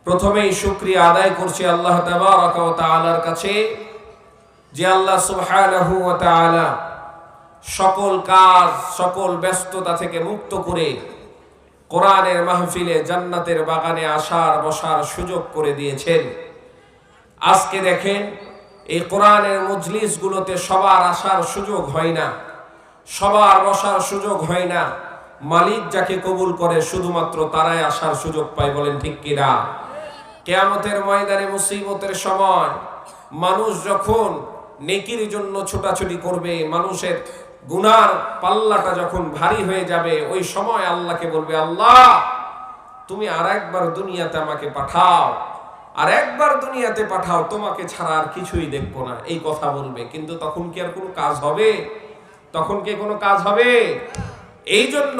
প্রথমেই শুকরিয়া আদায় করছি আল্লাহ তাবারাকা ওয়া তাআলার কাছে, যে আল্লাহ সুবহানাহু ওয়া তাআলা সকল কাজ সকল ব্যস্ততা থেকে মুক্ত করে কোরআনের মাহফিলে জান্নাতের বাগানে আসার বসার সুযোগ করে দিয়েছেন। আজকে দেখেন, এই কোরআনের মজলিসগুলোতে সবার আসার সুযোগ হয় না, সবার বসার সুযোগ হয় না। মালিক যাকে কবুল করে শুধুমাত্র তারাই আসার সুযোগ পায়। বলেন ঠিক কিনা? কিয়ামতের ময়দানে মুসিবতের সময় মানুষ যখন নেকির জন্য ছোটাছুটি করবে, মানুষের গুনার পাল্লাটা যখন ভারী হয়ে যাবে, ওই সময় আল্লাহকে বলবে, আল্লাহ তুমি আরেকবার দুনিয়াতে আমাকে পাঠাও, আর একবার দুনিয়াতে পাঠাও, তোমাকে ছাড়া আর কিছুই দেখবো না, এই কথা বলবে। কিন্তু তখন কি আর কোনো কাজ হবে? তখন কি কোনো কাজ হবে? এই জন্য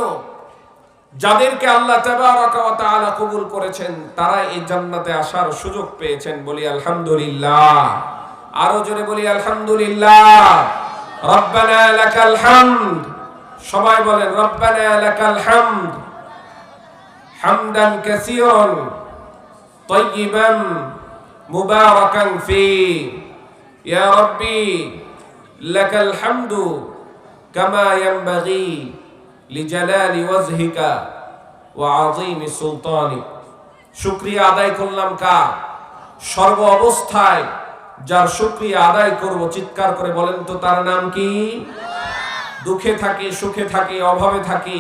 যাদেরকে আল্লাহ তাবারাকা ওয়া তাআলা কবুল করেছেন তারা এই জান্নাতে আসার সুযোগ পেয়েছেন। বলি আলহামদুলিল্লাহ। আরো জোরে বলি আলহামদুলিল্লাহ। রব্বানা লাকাল হামদ। সবাই বলেন রব্বানা লাকাল হামদ হামদান কাসীরান তাইয়িবান মুবারাকান ফি। ইয়া রাব্বি লাকাল হামদু কামা ইয়ানবাগি লিজালালি ওয়াজহিকা ওয়া আযীমি সুলতানিক। শুকরিয়া আদায় করলাম কার? সর্ব অবস্থায় যার শুকরিয়া আদায় করব, চিৎকার করে বলেন তো তার নাম কি? দুঃখে থাকি, সুখে থাকি, অভাবে থাকি,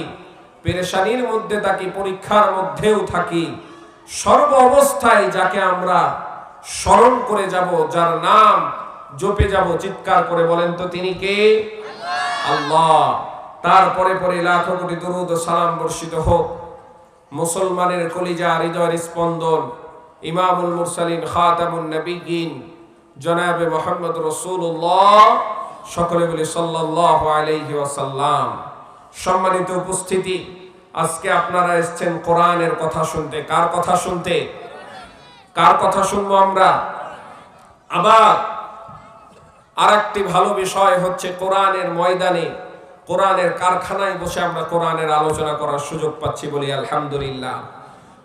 পেরেশানির মধ্যে থাকি, পরীক্ষার মধ্যেও থাকি, সর্ব অবস্থায় যাকে আমরা স্মরণ করে যাব, যার নাম জপে যাব, চিৎকার করে বলেন তো তিনি কে? আল্লাহ। তারপরে পরে লাখো কোটি দরুদ ও সালাম বর্ষিত হোক মুসলমানের কলিজা হৃদয়ের স্পন্দন, ইমামুল মুরসালিন খাতামুন নবিয়্যিন জনাবে মুহাম্মদ রাসূলুল্লাহ, সকলে বলি সাল্লাল্লাহু আলাইহি ওয়াসাল্লাম। সম্মানিত উপস্থিতি, আজকে আপনারা এসেছেন কোরআনের কথা শুনতে। কার কথা শুনতে? কার কথা শুনবো আমরা? আবার আরেকটি ভালো বিষয় হচ্ছে, কোরআনের ময়দানে, কোরআনের কারখানায় বসে আমরা কোরআনের আলোচনা করার সুযোগ পাচ্ছি। বলি আলহামদুলিল্লাহ।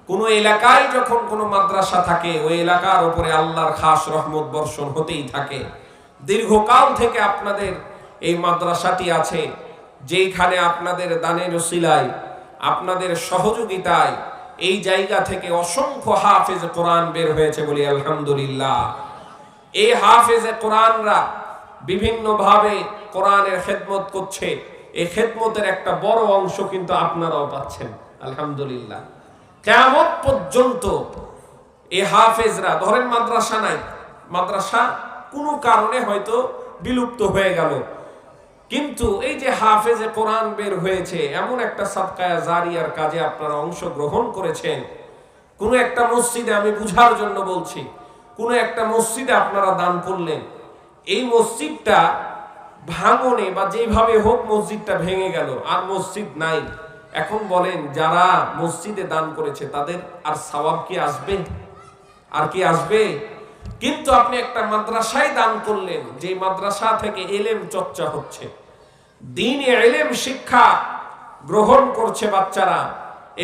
কোনো এলাকায় যখন কোনো মাদ্রাসা থাকে, ওই এলাকার উপরে আল্লাহর খাস রহমত বর্ষণ হতেই থাকে। দীর্ঘকাল থেকে আপনাদের এই মাদ্রাসাটি আছে, যেইখানে আপনাদের দানের উসিলায়, আপনাদের সহযোগিতায় এই জায়গা থেকে অসংখ্য হাফেজ কোরআন বের হয়েছে। বলি আলহামদুলিল্লাহ। এই হাফেজে কোরআনরা বিভিন্নভাবে কোরআনের খেদমত করছে। এই খেদমতের একটা বড় অংশ কিন্তু আপনারাও পাচ্ছেন আলহামদুলিল্লাহ। কিয়ামত পর্যন্ত এই হাফেজরা, ধরেন মাদ্রাসা নাই, মাদ্রাসা কোনো কারণে হয়তো বিলুপ্ত হয়ে গেল, কিন্তু এই যে হাফেজে কোরআন বের হয়েছে, এমন একটা সাদকায়ে জারিয়ার কাজে আপনারা অংশগ্রহণ করেছেন। কোনো একটা মসজিদে, আমি বুঝার জন্য বলছি, কোনো একটা মসজিদে আপনারা দান করলেন, এই মসজিদটা ভাঙনে বা যেভাবে হোক মসজিদটা ভেঙে গেল, আর মসজিদ নাই। এখন বলেন, যারা মসজিদে দান করেছে তাদের আর সওয়াব কি আসবে? আর কি আসবে? কিন্তু আপনি একটা মাদ্রাসায় দান করলেন, যে মাদ্রাসা থেকে ইলম চর্চা হচ্ছে, দ্বীনি ইলম শিক্ষা গ্রহণ করছে বাচ্চারা,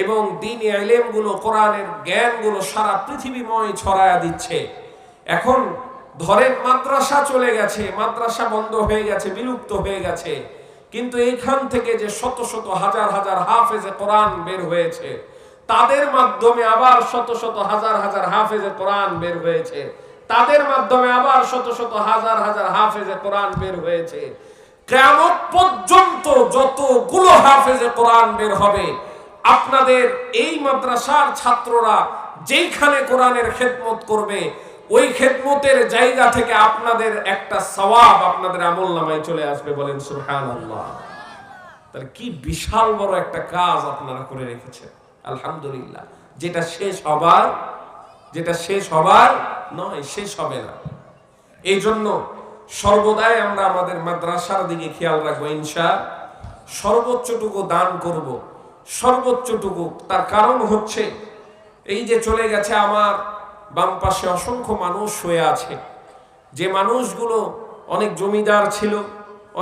এবং দ্বীনি ইলমগুলো, কোরআনের জ্ঞানগুলো সারা পৃথিবীময় ছড়ায়া দিচ্ছে। এখন ধরেন মাদ্রাসা চলে গেছে, মাদ্রাসা বন্ধ হয়ে গেছে, বিলুপ্ত হয়ে গেছে, কিন্তু এইখান থেকে যে শত শত হাজার হাজার হাফেজে কোরআন বের হয়েছে, তাদের মাধ্যমে আবার শত শত হাজার হাজার হাফেজে কোরআন বের হয়েছে, তাদের মাধ্যমে আবার শত শত হাজার হাজার হাফেজে কোরআন বের হয়েছে। কিয়ামত পর্যন্ত যতগুলো হাফেজে কোরআন বের হবে, আপনাদের এই মাদ্রাসার ছাত্ররা যেইখানে কোরআনের খেদমত করবে, ওই খেদমতের জায়গা থেকে আপনাদের একটা সওয়াব আপনাদের আমলনামায় চলে আসবে। বলেন সুবহানাল্লাহ। তার কি বিশাল বড় একটা কাজ আপনারা করে রেখেছেন আলহামদুলিল্লাহ। যেটা শেষ হবার নয়, শেষ হবে না। এই জন্য সর্বদাই আমরা আমাদের মাদ্রাসার দিকে খেয়াল রাখবো, ইনশাআল্লাহ সর্বোচ্চটুকু দান করব, সর্বোচ্চটুকু। তার কারণ হচ্ছে, এই যে চলে গেছে আমার বাম পাশে অসংখ্য মানুষ শুয়ে আছে, যে মানুষগুলো অনেক জমিদার ছিল,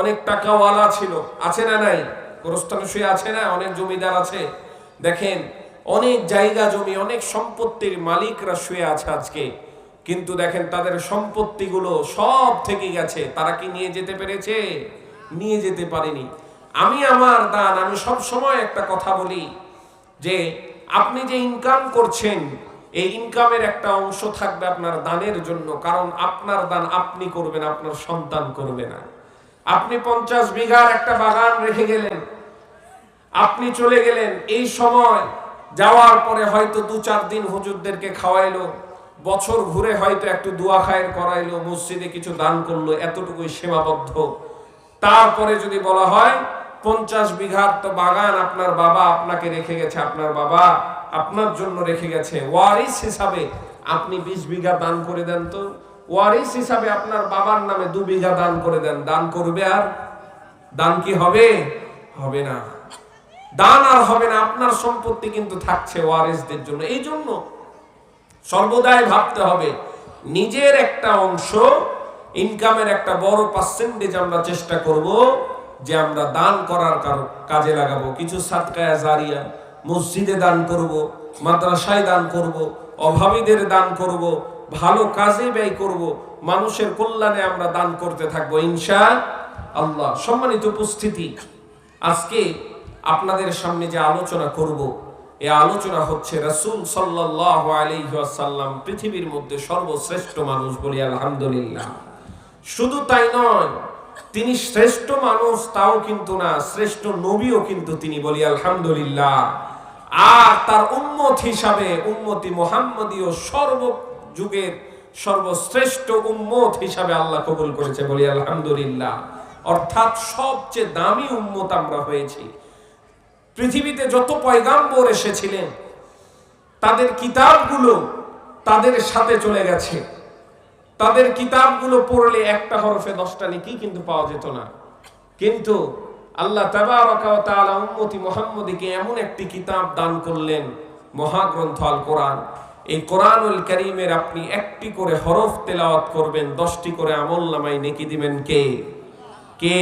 অনেক টাকাওয়ালা ছিল, আছে না নাই? গোরস্থানে শুয়ে আছে না, অনেক জমিদার আছে। দেখেন, অনেক জায়গা জমি, অনেক সম্পত্তির মালিকরা শুয়ে আছে আজকে, কিন্তু দেখেন তাদের সম্পত্তিগুলো সব থেকে গেছে। তারা কি নিয়ে যেতে পেরেছে? নিয়ে যেতে পারেনি। আমি আমার দান, আমি সব সময় একটা কথা বলি যে আপনি যে ইনকাম করছেন, এই ইনকামের একটা অংশ থাকবে আপনার দানের জন্য। কারণ আপনার দান আপনি করবেন, আপনার সন্তান করবে না। আপনি 50 বিঘার একটা বাগান রেখে গেলেন, আপনি চলে গেলেন, এই সময় যাওয়ার পরে হয়তো 2-4 দিন হুজুরদেরকে খাওয়াইলো, বছর ঘুরে হয়তো একটু দোয়া খায়ের করাইলো, মসজিদে কিছু দান করলো, এতটুকুই সীমাবদ্ধ। তারপরে যদি বলা হয় 50 বিঘার তো বাগান আপনার বাবা আপনাকে রেখে গেছে, আপনার বাবা আপনার জন্য রেখে গেছে, ওয়ারিস হিসাবে আপনি 20 বিঘা দান করে দেন তো। ওয়ারিস হিসাবে আপনার বাবার নামে 2 বিঘা দান করে দেন, দান করবে? আর দান কি হবে? হবে না। দান আর হবে না। আপনার সম্পত্তি কিন্তু থাকছে ওয়ারিসদের জন্য। এই জন্য সর্বদাই ভাবতে হবে নিজের একটা অংশ, ইনকামের একটা বড় পার্সেন্টেজ আমরা চেষ্টা করব যে আমরা দান করার কাজে লাগাবো। কিছু সাদকায়ে জারিয়া, মসজিদে দান করব, মাদ্রাসায় দান করব, অভাবীদের দান করব, ভালো কাজে ব্যয় করব, মানুষের কল্যাণে আমরা দান করতে থাকবো ইনশাআল্লাহ। সম্মানিত উপস্থিতি, আজকে আপনাদের সামনে যে আলোচনা করব, এই আলোচনা হচ্ছে রাসূল সাল্লাল্লাহু আলাইহি ওয়াসাল্লাম পৃথিবীর মধ্যে সর্বশ্রেষ্ঠ মানুষ, বলি আলহামদুলিল্লাহ। শুধু তাই নয়, তিনি শ্রেষ্ঠ মানুষ তাও কিন্তু না, শ্রেষ্ঠ নবীও কিন্তু তিনি, বলি আলহামদুলিল্লাহ। আর তার উম্মত হিসাবে উম্মতি মুহাম্মদীয় সর্বযুগের সর্বশ্রেষ্ঠ উম্মত হিসাবে আল্লাহ কবুল করেছে, বলি আলহামদুলিল্লাহ। অর্থাৎ সবচেয়ে দামি উম্মত আমরা হয়েছি। পৃথিবীতে যত পয়গাম্বর এসেছিলেন তাদের কিতাবগুলো তাদের সাথে চলে গেছে। তাদের কিতাবগুলো পড়লে একটা হরফে 10টা নেকি কিন্তু পাওয়া যেত না। কিন্তু আল্লাহ তাবারাকা ওয়া তাআলা উম্মতি মুহাম্মদীকে এমন একটি কিতাব দান করলেন, মহাগ্রন্থ আল কোরআন। এই কোরআনুল কারীমের আপনি একটি করে হরফ তেলাওয়াত করবেন, 10টি করে আমলনামায় নেকি দিবেন কে? কে?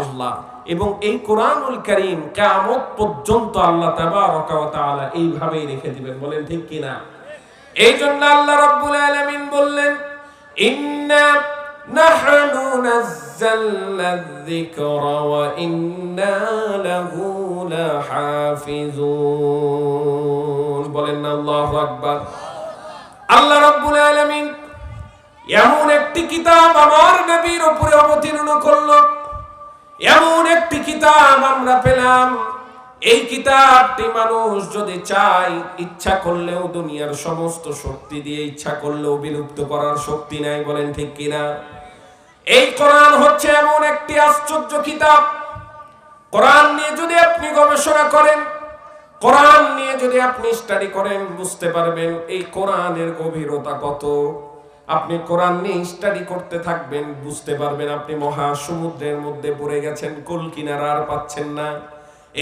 আল্লাহ। এবং এই কোরআনুল কারীম কিয়ামত পর্যন্ত আল্লাহ তাবারাকা ওয়া তাআলা এইভাবেই রেখে দিবেন, বলেন ঠিক কিনা? এই জন্য আল্লাহ রাব্বুল আলামিন বললেন, ইন্না নাহনু নাযালনা যিকরা ওয়া ইন্না লাহু লাহাফিজুন। বলেন না আল্লাহু আকবার। আল্লাহ রাব্বুল আলামিন এমন একটি কিতাব আমার নবীর উপরে অবতীর্ণ করলো, এমন একটি কিতাব আমরা পেলাম। এই কিতাবটি মানুষ যদি চায়, ইচ্ছা করলেও দুনিয়ার সমস্ত শক্তি দিয়ে ইচ্ছা করলেও বিলুপ্ত করার শক্তি নাই, বলেন ঠিক কিনা? এই কোরআন হচ্ছে এমন একটি আশ্চর্য কিতাব। কোরআন নিয়ে যদি আপনি গবেষণা করেন, কোরআন নিয়ে যদি আপনি স্টাডি করেন, বুঝতে পারবেন এই কোরআনের গভীরতা কত। আপনি কোরআন নিয়ে স্টাডি করতে থাকবেন, বুঝতে পারবেন আপনি মহাসমুদ্রের মধ্যে পড়ে গেছেন, কুল কিনারা আর পাচ্ছেন না।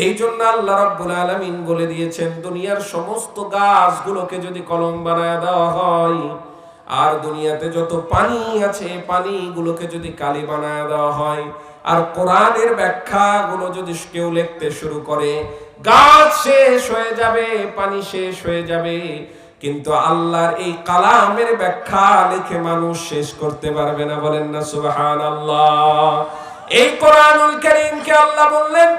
এই জন্য আল্লাহ রাব্বুল আলামিন বলে দিয়েছেন, দুনিয়ার সমস্ত গাছগুলোকে যদি কলম বানায় দেওয়া হয়, আর দুনিয়াতে যত পানি আছে পানিগুলোকে যদি কালি বানায় দেওয়া হয়, আর কোরআনের ব্যাখ্যাগুলো যদি কেউ লিখতে শুরু করে, গাছ শেষ হয়ে যাবে, পানি শেষ হয়ে যাবে, কিন্তু আল্লাহর এই কালামের ব্যাখ্যা লিখে মানুষ শেষ করতে পারবে না, বলেন না সুবহানাল্লাহ। এই কোরআনুল কারীমকে আল্লাহ বললেন,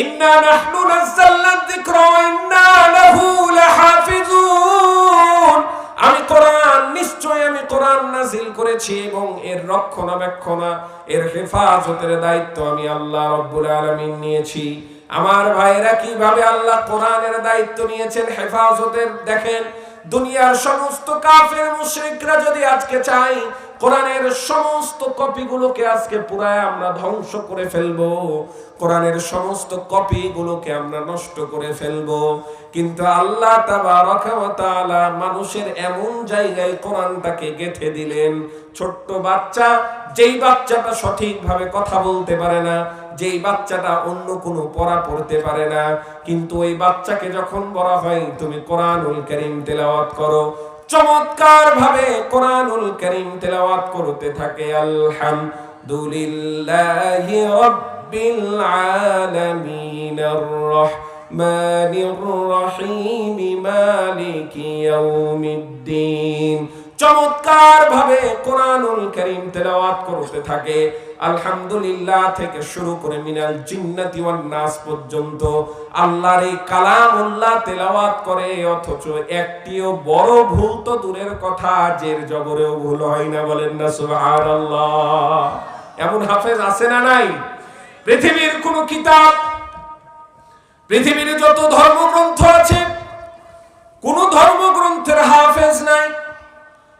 ইন্না নাহনু নাযালনা যিকরা ওয়া ইন্না লাহু লাহাফিজুন। আমি কোরআন, নিশ্চয় আমি কোরআন নাযিল করেছি এবং এর রক্ষণাবেক্ষণা, এর হেফাজতের দায়িত্ব আমি আল্লাহ রাব্বুল আলামিন নিয়েছি। আমার ভাইরা কিভাবে আল্লাহ কোরআনের দায়িত্ব নিয়েছেন, হেফাজতের, দেখেন। দুনিয়ার সমস্ত কাফের মুশরিকরা যদি আজকে চাই কোরআনের সমস্ত কপিগুলোকে আজকে পুরায় আমরা ধ্বংস করে ফেলবো, কোরআনের সমস্ত কপিগুলোকে আমরা নষ্ট করে ফেলবো, কিন্তু আল্লাহ তাবারাকা ওয়া তাআলা মানুষের এমন জায়গায় কোরআনটাকে গেঁথে দিলেন, ছোট্ট বাচ্চা, যেই বাচ্চাটা সঠিকভাবে কথা বলতে পারে না, যেই বাচ্চাটা অন্য কোনো পড়া পড়তে পারে না, কিন্তু ওই বাচ্চাকে যখন বলা হয় তুমি কোরআনুল কারীম তেলাওয়াত করো, চমৎকার ভাবে কোরআনুল কারীম তেলাওয়াত করতে থাকে। আলহামদুলিল্লাহি রাব্বিল আলামিন আর রহমানির রহিম মালিকি ইয়াউমিদ্দিন। চমৎকার ভাবে কোরআনুল কারীম তেলাওয়াত করতে থাকে। আলহামদুলিল্লাহ থেকে শুরু করে মিনাল জিন্নাতি ওয়ান নাস পর্যন্ত আল্লাহর এই কালামুল্লাহ তেলাওয়াত করে, অথচ একটিও বড় ভুল তো দূরের কথা, জের জবরেও ভুল হয় না। বলেন না সুবহানাল্লাহ। এমন হাফেজ আছে না নাই? পৃথিবীর কোন কিতাব, পৃথিবীর যত ধর্মগ্রন্থ আছে, কোন ধর্মগ্রন্থের হাফেজ নাই।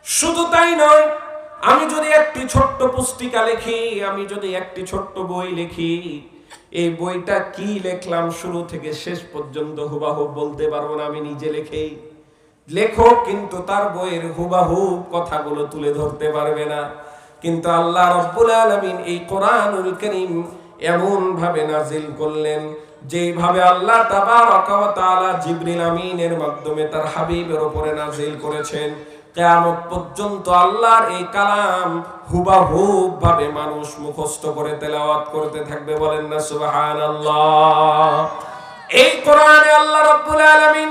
শুধু তাই নয়, আমি যদি একটি ছোট্ট পুস্তিকা লিখি, আমি যদি একটি ছোট্ট বই লিখি, এই বইটা কি লিখলাম শুরু থেকে শেষ পর্যন্ত হুবাহুব বলতে পারবো না। আমি নিজে লিখি, লেখক কিন্তু তার বইয়ের হুবাহুব কথাগুলো তুলে ধরতে পারবে না। কিন্তু আল্লাহ রাব্বুল আলামিন এই কোরআনুল কারীম এমন ভাবে নাজিল করলেন, যেভাবে আল্লাহ তাবারাকা ওয়া তাআলা জিবরিল আমিনের মাধ্যমে তার হাবিবের উপরে নাজিল করেছেন, কিয়ামত পর্যন্ত আল্লাহর এই কালাম হুবাহুব ভাবে মানুষ মুখস্থ করে তেলাওয়াত করতে থাকবে। বলেন না সুবহানাল্লাহ। এই কোরআনে আল্লাহ রাব্বুল আলামিন,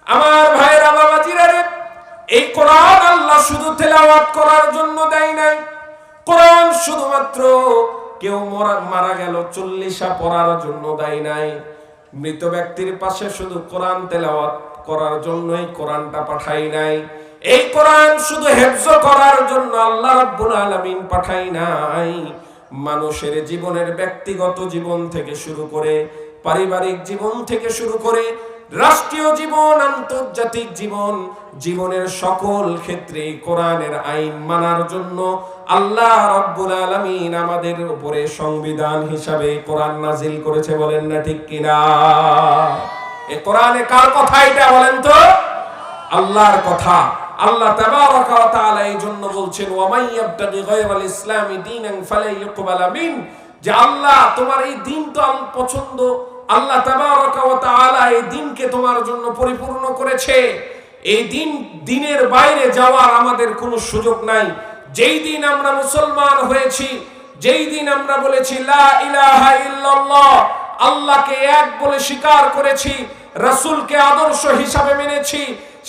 আমার ভাইরা বাবাজিরা রে, এই কোরআন আল্লাহ শুধু তেলাওয়াত করার জন্য দেয় নাই। কোরআন শুধুমাত্র কেউ মারা গেল 40 পড়ার জন্য দেয় নাই। মৃত ব্যক্তির পাশে শুধু কোরআন তেলাওয়াত করার জন্যই কোরআনটা পাঠাই নাই। এই কোরআন শুধু হেফজ করার জন্য আল্লাহ রাব্বুল আলামিন পাঠাই নাই। মানুষের জীবনের ব্যক্তিগত জীবন থেকে শুরু করে, পারিবারিক জীবন থেকে শুরু করে, রাষ্ট্রীয় জীবন, আন্তর্জাতিক জীবন, জীবনের সকল ক্ষেত্রে কোরআনের আইন মানার জন্য আল্লাহ রাব্বুল আলামিন আমাদের উপরে সংবিধান হিসাবে কোরআন নাজিল করেছে। বলেন না ঠিক কিনা? এই কোরআনে কার কথা এটা বলেন তো? আল্লাহর কথা। আল্লাহ তাবারাকা ওয়া তাআলা এই জন্য বলছেন, ওয়া মান ইয়াবতাগি গায়রাল ইসলামি দীনান ফালা ইউকবালা মিন, যে আল্লাহ তোমার এই দিন তো পছন্দ, আল্লাহ তাবারাকা ওয়া তাআলা এই দিনকে তোমার জন্য পরিপূর্ণ করেছে। এই দিনের বাইরে যাওয়ার আমাদের কোনো সুযোগ নাই। যেই দিন আমরা মুসলমান হয়েছি, যেই দিন আমরা বলেছি লা ইলাহা ইল্লাল্লাহ, আল্লাহকে এক বলে স্বীকার করেছি, রাসূলকে আদর্শ হিসাবে মেনেছি,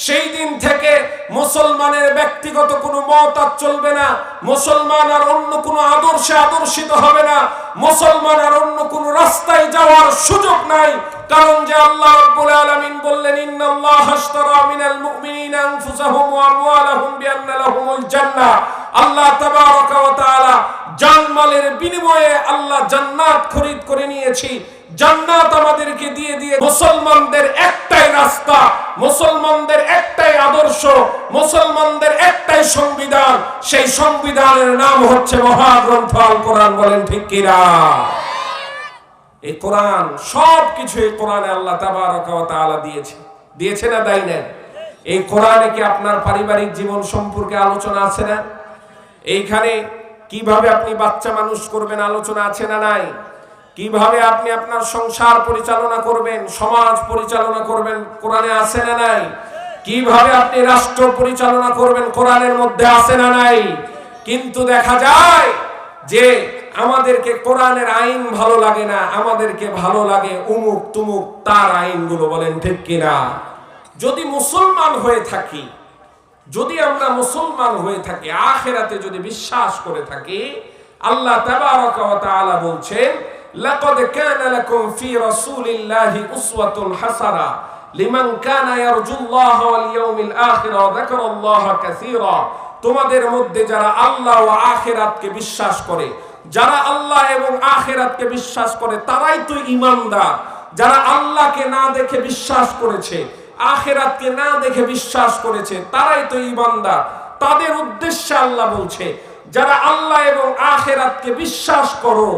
সেই দিন থেকে মুসলমানের ব্যক্তিগত কোনো মত আর চলবে না। মুসলমান আর অন্য কোনো আদর্শে আদর্শিত হবে না। মুসলমান আর অন্য কোনো রাস্তায় যাওয়ার সুযোগ নাই। কারণ যে আল্লাহ রাব্বুল আলামিন বললেন, ইন্নাল্লাহা আশতারা মিনাল মুমিনিনা আনফুসাহুম ওয়া আমওয়ালাহুম বিআন্না লাহুমুল জান্নাহ। আল্লাহ তাবারাকা ওয়া তাআলা জানমালের বিনিময়ে আল্লাহ জান্নাত খরিদ করে নিয়েছি। জান্নাত আমাদেরকে দিয়ে মুসলমানদের একটাই রাস্তা, মুসলমানদের একটাই আদর্শ, মুসলমানদের একটাই সংবিধান। সেই সংবিধানের নাম হচ্ছে মহাগ্রন্থ আল কোরআন। বলেন ঠিক কিনা? এই কোরআন সবকিছু এই কোরআনে আল্লাহ তাবারাকা ওয়া তাআলা দিয়েছে না দেয় না? এই কোরআনে কি আপনার পারিবারিক জীবন সম্পর্কে আলোচনা আছে না? এইখানে কিভাবে আপনি বাচ্চা মানুষ করবেন আলোচনা আছে না নাই? কিভাবে আপনি আপনার সংসার পরিচালনা করবেন, সমাজ পরিচালনা করবেন, কোরআনে আছে না নাই? কিভাবে আপনি রাষ্ট্র পরিচালনা করবেন, কোরআনের মধ্যে আছে না নাই? কিন্তু দেখা যায় যে আমাদেরকে কোরআনের আইন ভালো লাগে না, আমাদেরকে ভালো লাগে উমুক তুমুক তার আইনগুলো। বলেন ঠিক কিনা? যদি মুসলমান হয়ে থাকি, যদি আমরা মুসলমান হয়ে থাকি, আখিরাতে যদি বিশ্বাস করে থাকি, আল্লাহ তাবারাকা ওয়া তাআলা বলছেন, লাকাদ কানা লাকুম ফি রাসূলিল্লাহি উসওয়াতুন হাসানাহ লিমান কানা ইয়ারজুল্লাহ ওয়াল ইয়াউমিল আখির ওয়া যাকারাল্লাহা কাসীরা। তোমাদের মধ্যে যারা আল্লাহ ও আখিরাতকে বিশ্বাস করে, যারা আল্লাহ এবং আখিরাতকে বিশ্বাস করে, তারাই তো ঈমানদার। যারা আল্লাহকে না দেখে বিশ্বাস করেছে, আখিরাতকে না দেখে বিশ্বাস করেছে, তারাই তো ঈমানদার। তাদের উদ্দেশ্যে আল্লাহ বলছে, যারা আল্লাহ এবং আখিরাতকে বিশ্বাস করো,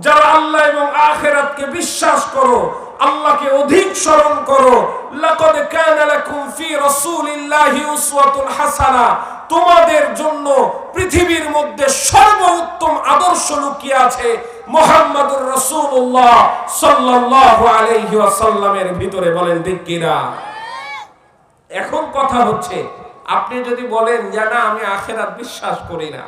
যারা আল্লাহ এবং আখিরাতকে বিশ্বাস করো, আল্লাহকে অধিক স্মরণ করো, লাকাদ কানা লাকুম ফি রাসূলিল্লাহি উসওয়াতুন হাসানাহ, তোমাদের জন্য পৃথিবীর মধ্যে সর্বোত্তম আদর্শ লুকিয়ে আছে মুহাম্মদুর রাসূলুল্লাহ সাল্লাল্লাহু আলাইহি ওয়াসাল্লামের ভিতরে। বলেন ঠিক কিনা? এখন কথা হচ্ছে, আপনি যদি বলেন যে না আমি আখিরাত বিশ্বাস করি না,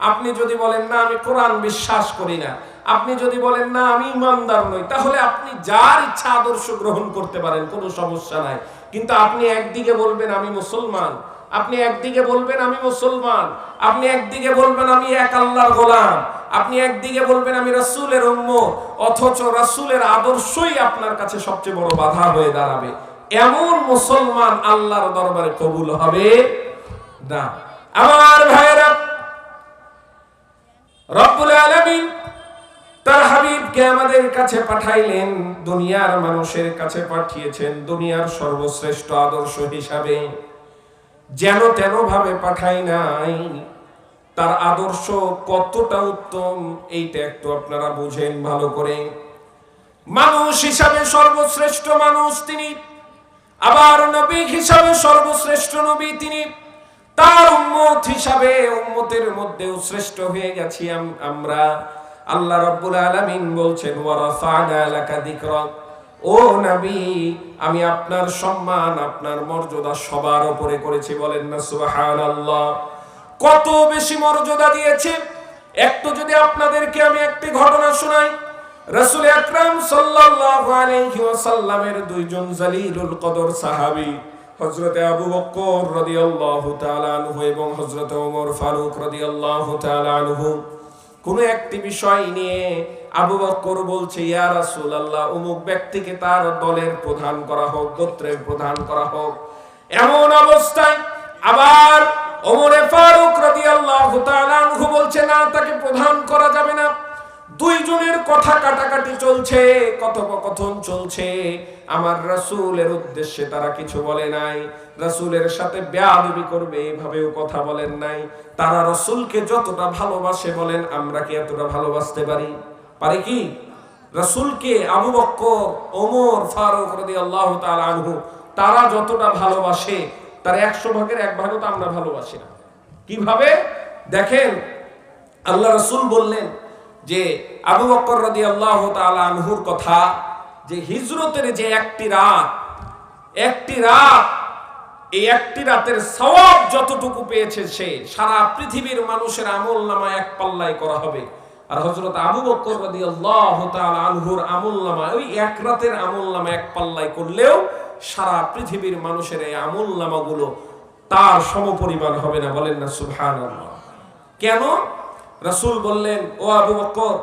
আপনি যদি বলেন না আমি কোরআন বিশ্বাস করি না, আপনি যদি বলেন না আমি ইমানদার নই, তাহলে আপনি যার ইচ্ছা আদর্শ গ্রহণ করতে পারেন, কোনো সমস্যা নাই। কিন্তু আপনি একদিকে বলবেন আমি মুসলমান, আপনি একদিকে বলবেন আমি মুসলমান, আপনি একদিকে বলবেন আমি এক আল্লাহর গোলাম, আপনি একদিকে বলবেন আমি রাসূলের উম্মত, অথচ রাসূলের আদর্শই আপনার কাছে সবচেয়ে বড় বাধা হয়ে দাঁড়াবে, এমন মুসলমান আল্লাহর দরবারে কবুল হবে না। আমার ভাইরা, রব্বুল আলামিন তার হাবিবকে আমাদের কাছে পাঠাইলেন, দুনিয়ার মানুষের কাছে পাঠিয়েছেন দুনিয়ার সর্বশ্রেষ্ঠ আদর্শ হিসাবে। যেন তেন ভাবে পাঠাই নাই, তার আদর্শ কতটা উত্তম এইটা একটু আপনারা বুঝেন ভালো করে। মানুষ হিসাবে সর্বশ্রেষ্ঠ মানুষ তিনি, আবার নবী হিসাবে সর্বশ্রেষ্ঠ নবী তিনি, তার উম্মত হিসাবে উম্মতের মধ্যেও শ্রেষ্ঠ হয়ে গেছি আমরা। আল্লাহ রাব্বুল আলামিন বলছেন ওয়া রাফা'না লাকা যিকরাক, ও নবী আমি আপনার সম্মান আপনার মর্যাদা সবার উপরে করেছি, বলেন না সুবহানাল্লাহ। কত বেশি মর্যাদা দিয়েছে, একটু যদি আপনাদেরকে আমি একটি ঘটনা শোনাই। রাসূল আকরাম সাল্লাল্লাহু আলাইহি ওয়াসাল্লামের দুইজন জালিলুল কদর সাহাবী, হযরতে আবু বকর রাদিয়াল্লাহু তাআলা আনহু এবং হযরতে ওমর ফারুক রাদিয়াল্লাহু তাআলা আনহু, কোন একটি বিষয় নিয়ে আবু বকর বলছে ইয়া রাসূলুল্লাহ অমুক ব্যক্তিকে তার দলের প্রধান করা হোক, গোত্রের প্রধান করা হোক। এমন অবস্থায় আবার ওমর ফারুক রাদিয়াল্লাহু তাআলা আনহু বলছে না, তাকে প্রধান করা যাবে না। দুইজনের কথা কাটাকাটি চলছে, কথোপকথন চলছে। আমার রাসূলের উদ্দেশ্যে তারা কিছু বলে নাই, রাসূলের সাথে বেয়াদবি করবে এভাবেও কথা বলেন নাই। তারা রাসূলকে যতটা ভালোবাসে বলেন আমরা কি এতটা ভালোবাসতে পারি? পারি কি? রাসূলকে আবু বকর, ওমর ফারুক রাদিয়াল্লাহু তাআলা আনহু তারা যতটা ভালোবাসে তার 100 ভাগের 1 ভাগও তো আমরা ভালোবাসি না। কিভাবে দেখেন, আল্লাহ রাসূল বললেন যে আবু বকর রাদিয়াল্লাহু তাআলা আনহুর কথা, যে হিজরতের যে একটি রাত, এই একটি রাতের সওয়াব যতটুকু পেয়েছে সে সারা পৃথিবীর মানুষের আমলনামা এক পাল্লায় করা হবে। আর হযরত আবু বকর রাদিয়াল্লাহু তাআলা আনহুর আমলনামা ওই এক রাতের আমলনামা এক পাল্লায় করলেও সারা পৃথিবীর মানুষের এই আমলনামাগুলো তার সমপরিমাণ হবে না, বলেন না সুবহানাল্লাহ। কেন? রাসূল বললেন ও আবু বকর,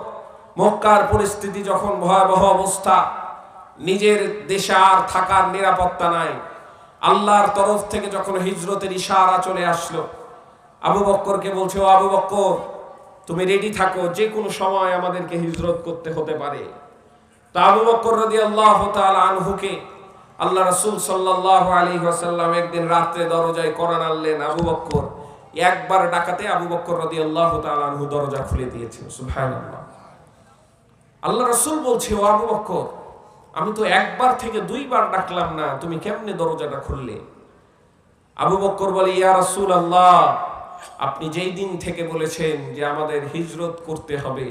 মক্কার পরিস্থিতি যখন ভয়াবহ অবস্থা, নিজের দেশে আর থাকার নিরাপত্তা নাই, আল্লাহর তরফ থেকে যখন হিজরতের ইশারা চলে আসলো, আবু বকরকে বলছে ও আবু বকর তুমি রেডি থাকো, যে কোনো সময় আমাদেরকে হিজরত করতে হতে পারে। তা আবু বকর রাদিয়াল্লাহু তাআলা আনহুকে আল্লাহ রাসূল সাল্লাল্লাহু আলাইহি ওয়াসাল্লাম একদিন রাতে দরজায় কড়া নাড়লেন। আবু বকর একবার ডাকাতে আবু বকর রাদিয়াল্লাহু তাআলা আনহু দরজা খুলে দিয়েছেন। সুবহানাল্লাহ। আল্লাহ রাসূল বলছে ও আবু বকর আমি তো একবার থেকে 2 বার ডাকলাম না, তুমি কেমনে দরজাটা খুললে? আবু বকর বলে ইয়া রাসূলুল্লাহ আপনি যেই দিন থেকে বলেছেন যে আমাদের হিজরত করতে হবে,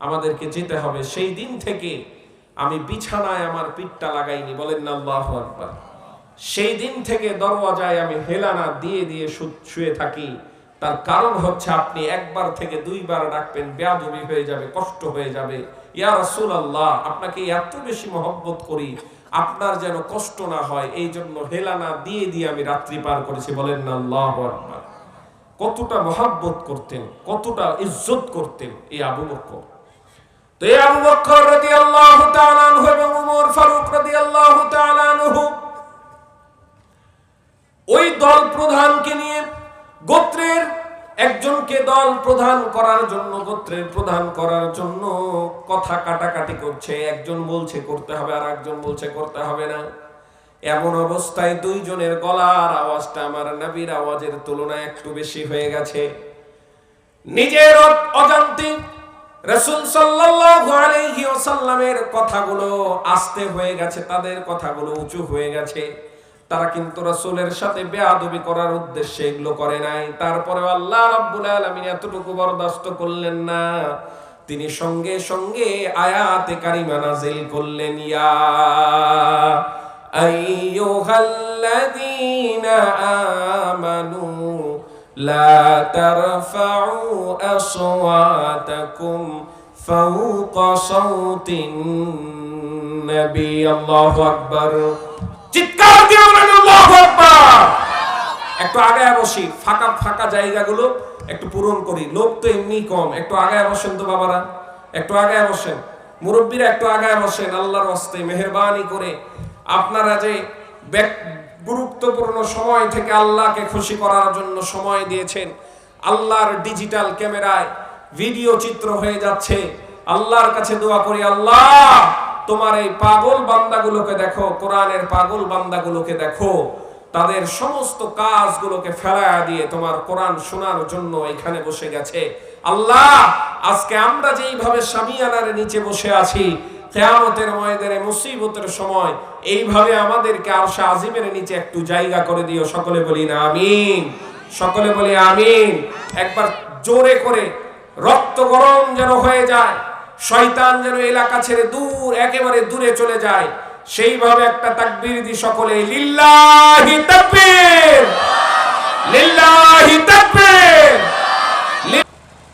আমাদেরকে যেতে হবে, সেই দিন থেকে আমি বিছানায় আমার পিঠটা লাগাইনি, বলেন না আল্লাহু আকবার। সেই দিন থেকে দরওয়াজায় আমি হেলানা দিয়ে দিয়ে শুয়ে থাকি। তার কারণ হচ্ছে আপনি একবার থেকে 2 বার ডাকবেন, বেয়াদবি হয়ে যাবে, কষ্ট হয়ে যাবে। ইয়া রাসূলুল্লাহ আপনাকে এত বেশি মহব্বত করি, আপনার যেন কষ্ট না হয় এই জন্য হেলানা দিয়ে দিয়ে আমি রাত্রি পার করেছি, বলেন না আল্লাহু আকবার। কতটা মহব্বত করতেন, কতটা ইজ্জত করতেন এই আবু বকর। তো এই আবু বকর রাদিয়াল্লাহু তাআলা আনহু এবং ওমর ফারুক রাদিয়াল্লাহু তাআলা আনহু ওই দল প্রধানকে নিয়ে, গোত্রের একজনকে দল প্রধান করার জন্য, গোত্রের প্রধান করার জন্য কথা কাটাকাটি করছে। একজন বলছে করতে হবে আর একজন বলছে করতে হবে না। এমন অবস্থায় দুইজনের গলার আওয়াজটা আমার নবীর আওয়াজের তুলনায় একটু বেশি হয়ে গেছে। নিজের অজান্তে রাসূল সাল্লাল্লাহু আলাইহি ওয়াসাল্লামের কথাগুলো আস্তে হয়ে গেছে, তাদের কথাগুলো উঁচু হয়ে গেছে। তারা কিন্তু রাসূলের সাথে বেয়াদবি করার উদ্দেশ্যে এগুলো করে নাই। তারপরে আল্লাহ রাব্বুল আলামিন এতটুকু বরদাস্ত করলেন না, তিনি সঙ্গে সঙ্গে আয়াতে কারিমা নাযিল করলেন ইয়া আইয়ুহাল্লাযীনা আমানু লা তারফাউ আসওয়াতাকুম ফাওকা সাউতিন নবী। আল্লাহু আকবার। চিৎকার দিয়ে বলেন আল্লাহু আকবার। একটু আগায় বসি, ফাঁকা ফাঁকা জায়গাগুলো একটু পূরণ করি। লোক তো এমনি কম, একটু আগায় বসেন তো বাবারা, একটু আগায় বসেন, মুরব্বীরা একটু আগায় বসেন। আল্লাহর হস্তে মেহেরবানি করে আপনারা যে গুরুত্বপূর্ণ সময় থেকে আল্লাহকে খুশি করার জন্য সময় দিয়েছেন, আল্লাহর ডিজিটাল ক্যামেরায় ভিডিও চিত্র হয়ে যাচ্ছে। আল্লাহর কাছে দোয়া করি, আল্লাহ তোমার এই পাগল বান্দাগুলোকে দেখো, কোরআনের পাগল বান্দাগুলোকে দেখো, তাদের সমস্ত কাজগুলোকে ফেলায়া দিয়ে তোমার কোরআন শোনার জন্য এখানে বসে গেছে। আল্লাহ আজকে আমরা যেইভাবে শামিয়ানার নিচে বসে আছি, কিয়ামতের ময়দানে মুসিবতের সময় এইভাবে আমাদেরকে আরশে আজিমের নিচে একটু জায়গা করে দিও। সকলে বলি না আমিন, সকলে বলি আমিন। একবার জোরে করে রক্ত গরম যেন হয়ে যায়, শয়তান যেন এলাকা ছেড়ে দূর, একেবারে দূরে চলে যায়, সেইভাবে একটা তাকবীর দি সকলে, লিল্লাহি তাকবীর, লিল্লাহি তাকবীর।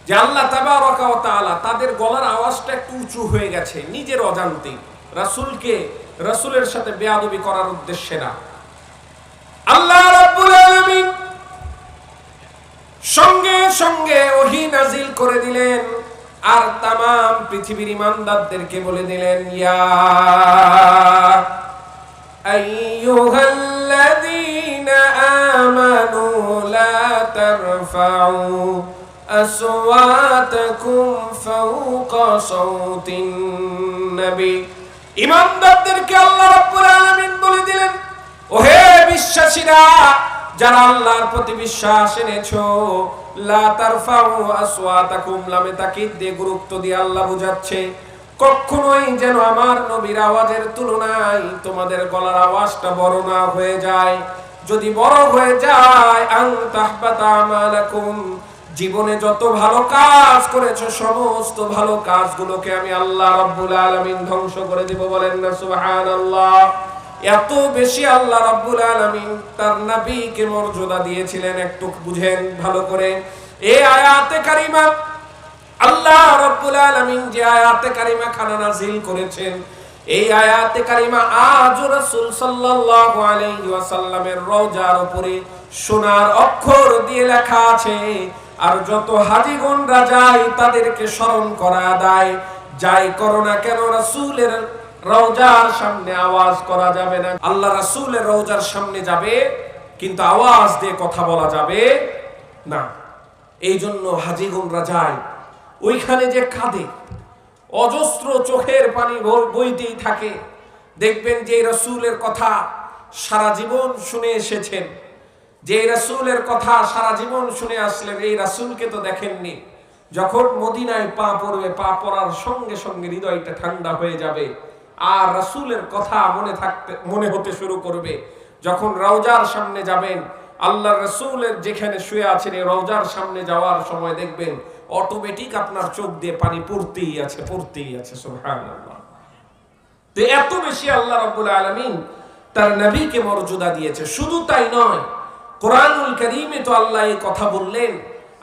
যে আল্লাহ তাবারাকা ওয়া তাআলা তাদের গলার আওয়াজটা একটু উঁচু হয়ে গেছে নিজের অজান্তেই, রাসূলকে রাসূলের সাথে বেয়াদবি করার উদ্দেশ্যে না। আল্লাহ রাব্বুল আলামিন সঙ্গে সঙ্গে ওহী নাজিল করে দিলেন, আর তামাম পৃথিবীর ঈমানদারদেরকে বলে দিলেন, ইয়া আইয়ুহাল্লাযীনা আমানু লা তারফাউ আসওয়াতাকুম ফাওকা সাউতিন নবী। ঈমানদারদেরকে আল্লাহ রাব্বুল আলামিন বলে দিলেন, ওহে বিশ্বাসীরা, যারা আল্লাহর প্রতি বিশ্বাস এনেছো, লা তারফাউ আসওয়াতাকুম, লামে তাকিদ দিয়ে গুরুত্ব দিয়ে আল্লাহ বুঝাচ্ছে, কখনোই যেন আমার নবীর আওয়াজের তুলনায় তোমাদের গলার আওয়াজটা বড় না হয়ে যায়। যদি বড় হয়ে যায়, আন তাহবাতা আমালাকুম, জীবনে যত ভালো কাজ করেছো সমস্ত ভালো কাজগুলোকে আমি আল্লাহ রাব্বুল আলামিন ধ্বংস করে দিব। বলেন না সুবহানাল্লাহ। এত বেশি আল্লাহ রাব্বুল আলামিন তার নবীকে মর্যাদা দিয়েছিলেন। একটু বুঝেন ভালো করে এই আয়াতে কারিমা, আল্লাহ রাব্বুল আলামিন যে আয়াতে কারিমা খানা নাযিল করেছেন, এই আয়াতে কারিমা আজ রাসূল সাল্লাল্লাহু আলাইহি ওয়াসাল্লামের রওজার উপরে সোনার অক্ষর দিয়ে লেখা আছে। আর যত হাজীগণরা যায় তাদেরকে স্মরণ করা দেয়, যাই করো না কেন রাসূলের রওজার সামনে আওয়াজ করা যাবে না। আল্লাহ রাসূলের রওজার সামনে যাবে কিন্তু আওয়াজ দিয়ে কথা বলা যাবে না। এই জন্য হাজীগণরা যায়, ওইখানে যে কাঁদে, অজস্র চোখের পানি বইতেই থাকে। দেখবেন যে রাসূলের কথা সারা জীবন শুনে এসেছেন, যে রাসূলের কথা সারা জীবন শুনে আসলেন, এই রাসূলকে তো দেখেননি। যখন মদিনায় পা পড়বে, পা পড়ার সঙ্গে সঙ্গে হৃদয়টা ঠান্ডা হয়ে যাবে, আর রাসূলের কথা মনে হতে শুরু করবে। যখন রওজার সামনে যাবেন, আল্লাহর রাসূলের যেখানে শুয়ে আছেন, এই রওজার সামনে যাওয়ার সময় দেখবেন অটোমেটিক আপনার চোখ দিয়ে পানি পড়তেই আছে, পড়তেই আছে। সুবহানাল্লাহ। তো এত বেশি আল্লাহ রাব্বুল আলামিন তার নবীকে মর্যাদা দিয়েছে। শুধু তাই নয়, কোরআনুল কারীমে তো আল্লাহ এই কথা বললেন,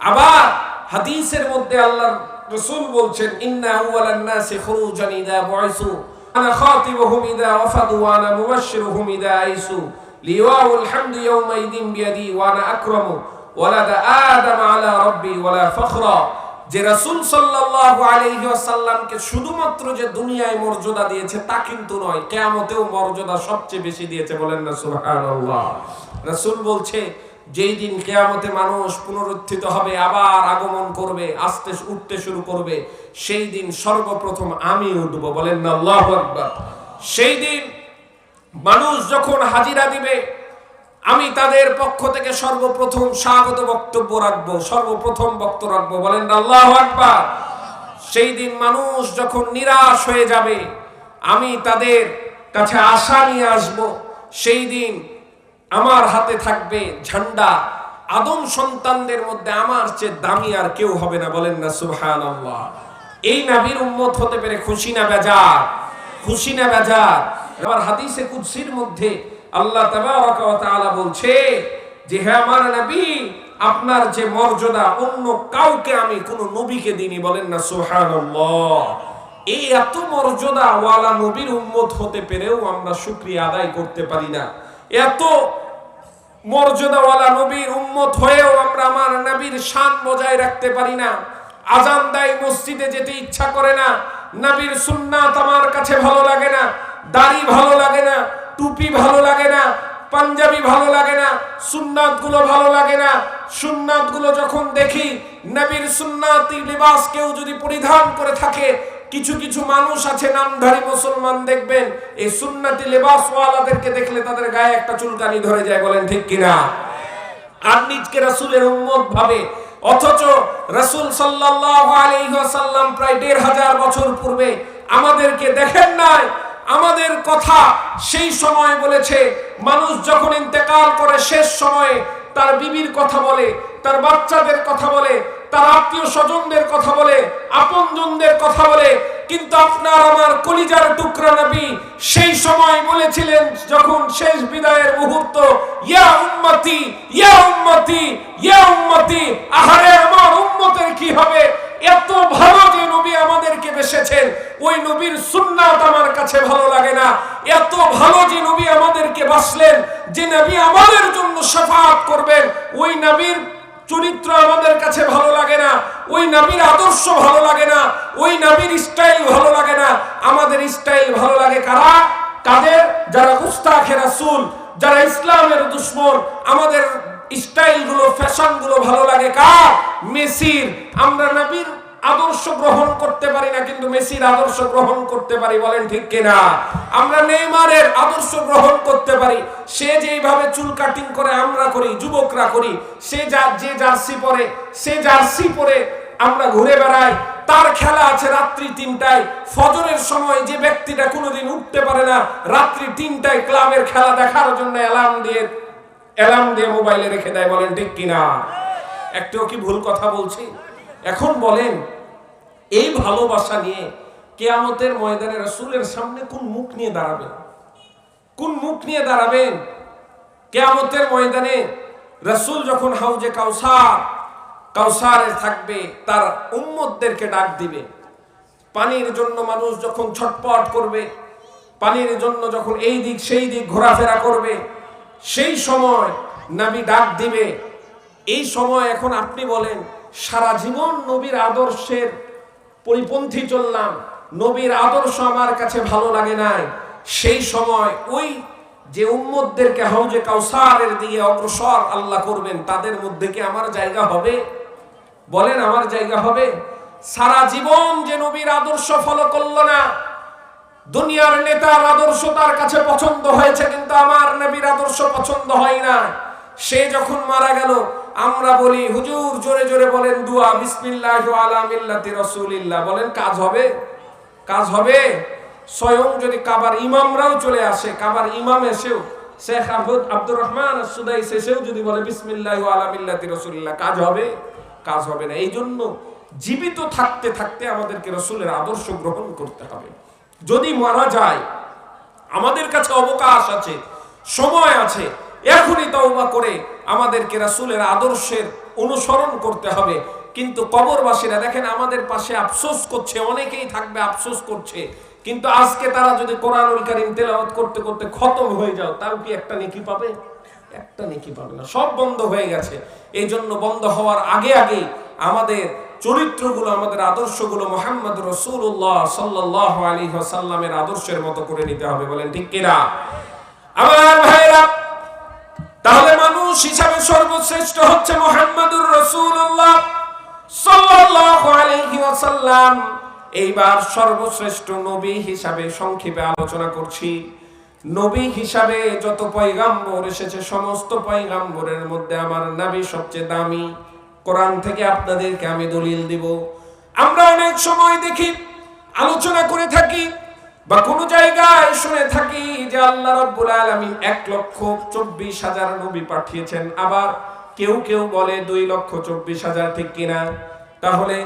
আবার হাদিসের মধ্যে আল্লাহর রাসূল বলছেন, ইন্না আউওয়ালান নাসি খুরুজান ইযা বুইসু আনা খাতিবুহুম ইযা ওয়াফাদু ওয়া আনা মুবাশশিরুহুম ইযা আইসু লিওয়াউল হামদি ইয়াওমাইদিন বিয়াদি ওয়া আনা আকরামু ওয়ালাদা আদম আলা রাব্বি ওয়ালা ফখরা। যে রাসূল সাল্লাল্লাহু আলাইহি ওয়াসাল্লামকে শুধুমাত্র যে দুনিয়ায় মর্যাদা দিয়েছে তা কিন্তু নয়, কিয়ামতেও মর্যাদা সবচেয়ে বেশি দিয়েছে। বলেন না সুবহানাল্লাহ। রাসূল বলছে, যেই দিন কিয়ামতে মানুষ পুনরুত্থিত হবে, আবার আগমন করবে, আস্তে উঠতে শুরু করবে, সেই দিন সর্বপ্রথম আমি উঠব। বলেন না আল্লাহু আকবার। সেই দিন মানুষ যখন হাজিরা দিবে, আমি তাদের পক্ষ থেকে সর্বপ্রথম স্বাগত বক্তব্য রাখবো, সর্বপ্রথম বক্তব্য রাখবো। বলেন না আল্লাহু আকবার। সেই দিন মানুষ যখন নিরাশ হয়ে যাবে, আমি তাদের কাছে আশা নিয়ে আসব। সেই দিন আমার হাতে থাকবে ঝান্ডা, আদম সন্তানদের মধ্যে আমার চেয়ে দামি আর কেউ হবে না। বলেন না সুবহানাল্লাহ। এই নবীর উম্মত হতে পেরে খুশি না বেজার? খুশি না বেজার? আবার হাদিসে কুদসির মধ্যে আল্লাহ তাবারাকা ওয়া তাআলা বলছে যে, হে আমার নবী, আপনার যে মর্যাদা অন্য কাউকে আমি কোনো নবীকে দিইনি, বলেন না সুবহানাল্লাহ। এই এত মর্যাদা ওয়ালা নবীর উম্মত হতে পেরেও আমরা শুকরিয়া আদায় করতে পারি না। এত মর্যাদাওয়ালা নবীর উম্মত হয়েও আমরা আমার নবীর শান বজায় রাখতে পারি না। আজান দেয়, মসজিদে যেতে ইচ্ছা করে না। নবীর সুন্নাত আমার কাছে ভালো লাগে না, দাড়ি ভালো লাগে না, টুপি ভালো লাগে না, পাঞ্জাবি ভালো লাগে না, সুন্নাত গুলো ভালো লাগে না। সুন্নাত গুলো যখন দেখি, নবীর সুন্নাতি লিবাস কেউ যদি পরিধান করে থাকে, কিছু কিছু মানুষ আছে নামধারী মুসলমান, দেখবেন এই সুন্নতি লিবাস ওয়ালাদেরকে দেখলে তাদের গায়ে একটা চুলকানি ধরে যায়, বলেন ঠিক কিনা? আর নিজকে রাসূলের উম্মত ভাবে, অথচ রাসূল সাল্লাল্লাহু আলাইহি ওয়াসাল্লাম প্রায় ১৫০০ বছর পূর্বে আমাদেরকে দেখেন নাই? আমাদের কথা সেই সময় বলেছে। মানুষ যখন ইন্তেকাল করে শেষ সময়ে তার বিবির কথা বলে, তার বাচ্চাদের কথা বলে, তার আত্মীয় স্বজনদের কথা বলে, আপনজনদের কথা বলে। কিন্তু আপনার আমার কলিজার টুকরা নবী সেই সময় বলেছিলেন, যখন শেষ বিদায়ের মুহূর্ত, ইয়া উম্মতি ইয়া উম্মতি ইয়া উম্মতি, আহারে আমার উম্মতের কি হবে? এত ভালো যে নবী আমাদেরকে বেসেছেন, ওই নবীর সুন্নাত আমার কাছে ভালো লাগে না। এত ভালো যে নবী আমাদেরকে বাসলেন, যে নবী আমাদের জন্য শাফাআত করবেন, ওই নবীর চরিত্র আমাদের কাছে ভালো লাগে না, ওই নবীর আদর্শ ভালো লাগে না, ওই নবীর স্টাইল ভালো লাগে না। আমাদের স্টাইল ভালো লাগে কারা? কাদের? যারা মুস্তাখে রাসূল, যারা ইসলামের দুশমন। আমাদের স্টাইল গুলো, ফ্যাশন গুলো ভালো লাগে কার? মেসির। আমরা নবীর আদর্শ গ্রহণ করতে পারি না, কিন্তু মেসির আদর্শ গ্রহণ করতে পারি, বলেন ঠিক কিনা? আমরা নেইমারের আদর্শ গ্রহণ করতে পারি। সে যেইভাবে চুল কাটিং করে আমরা করি, যুবকরা করি, সে যে জার্সি পরে, সে জার্সি পরে আমরা ঘুরে বেড়াই। তার খেলা আছে রাত্রি ৩টায়, ফজরের সময় যে ব্যক্তিটা কোনোদিন উঠতে পারে না, রাত্রি ৩টায় ক্লাবের খেলা দেখার জন্য অ্যালার্ম দিয়ে মোবাইলে রেখে দেয়, বলেন ঠিক কিনা? একটাও কি ভুল কথা বলছি? এখন বলেন, এই ভালোবাসা নিয়ে কিয়ামতের ময়দানে রাসূলের সামনে কোন মুখ নিয়ে দাঁড়াবেন? কোন মুখ নিয়ে দাঁড়াবেন কিয়ামতের ময়দানে? রাসূল যখন হাউজে কাউসারে থাকবে, তার উম্মতদেরকে ডাক দিবে। পানির জন্য মানুষ যখন ছটপট করবে, পানির জন্য যখন এই দিক সেই দিক ঘোরাফেরা করবে, সেই সময় নবী ডাক দিবে। এই সময় এখন আপনি বলেন, সারা জীবন নবীর আদর্শের পরিপন্থী চললাম, নবীর আদর্শ আমার কাছে ভালো লাগে নাই। সেই সময় ওই যে উম্মতদেরকে হাউজে কাউসারের দিকে অগ্রসর আল্লাহ করবেন, তাদের মধ্যে কি আমার জায়গা হবে? বলেন, আমার জায়গা হবে? সারা জীবন যে নবীর আদর্শ ফলো করলো না, দুনিয়ার নেতার আদর্শ তার কাছে পছন্দ হয়েছে, কিন্তু আমার নবীর আদর্শ পছন্দ হয় না। সে যখন মারা গেল, আমরা বলি হুজুর জোরে জোরে বলেন দুয়া, বিসমিল্লাহি আলা মিল্লাতি রাসূলিল্লাহ, বলেন কাজ হবে? কাজ হবে? স্বয়ং যদি কাবার ইমামরাও চলে আসে, কাবার ইমাম এসেও, শেখ আব্দুর রহমান আস-সুদাইস এসেও যদি বলে বিসমিল্লাহি আলা মিল্লাতি রাসূলিল্লাহ, কাজ হবে? কাজ হবে না। এই জন্য জীবিত থাকতে থাকতে আমাদেরকে রাসূলের আদর্শ গ্রহণ করতে হবে। যদি মারা যায়, আমাদের কাছে অবকাশ আছে, সময় আছে, এখনই তওবা করে আমাদেরকে রাসূলের আদর্শের অনুসরণ করতে হবে। কিন্তু কবরবাসীরা দেখেন আমাদের পাশে আফসোস করছে, অনেকেই থাকবে আফসোস করছে, কিন্তু আজকে তারা যদি কোরআনুল কারীম তেলাওয়াত করতে করতে খতম হয়ে যাও, তাও কি একটা নেকি পাবে? একটা নেকি পাবে না, সব বন্ধ হয়ে গেছে। এই জন্য বন্ধ হওয়ার আগে আগে আমাদের চরিত্রগুলো, আমাদের আদর্শগুলো মুহাম্মদ রাসূলুল্লাহ সাল্লাল্লাহু আলাইহি ওয়াসাল্লামের আদর্শের মতো করে নিতে হবে, বলেন ঠিক কিনা? আমার ভাইরা, তাহলে মানুষ হিসাবে সর্বশ্রেষ্ঠ হচ্ছে মুহাম্মদুর রাসূলুল্লাহ সাল্লাল্লাহু আলাইহি ওয়াসাল্লাম। এইবার সর্বশ্রেষ্ঠ নবী হিসাবে সংক্ষেপে আলোচনা করছি। নবী হিসাবে যত পয়গাম্বর এসেছে, সমস্ত পয়গাম্বরের মধ্যে আমার নবী সবচেয়ে দামি। কোরআন থেকে আপনাদেরকে আমি দলিল দিব। আমরা অনেক সময় দেখি, আলোচনা করে থাকি বা কোনো জায়গায় শুনে থাকি যে আল্লাহ রাব্বুল আলামিন ১,২৪,০০০ নবী পাঠিয়েছেন, আবার কেউ কেউ বলে ২,২৪,০০০, ঠিক কিনা? তাহলে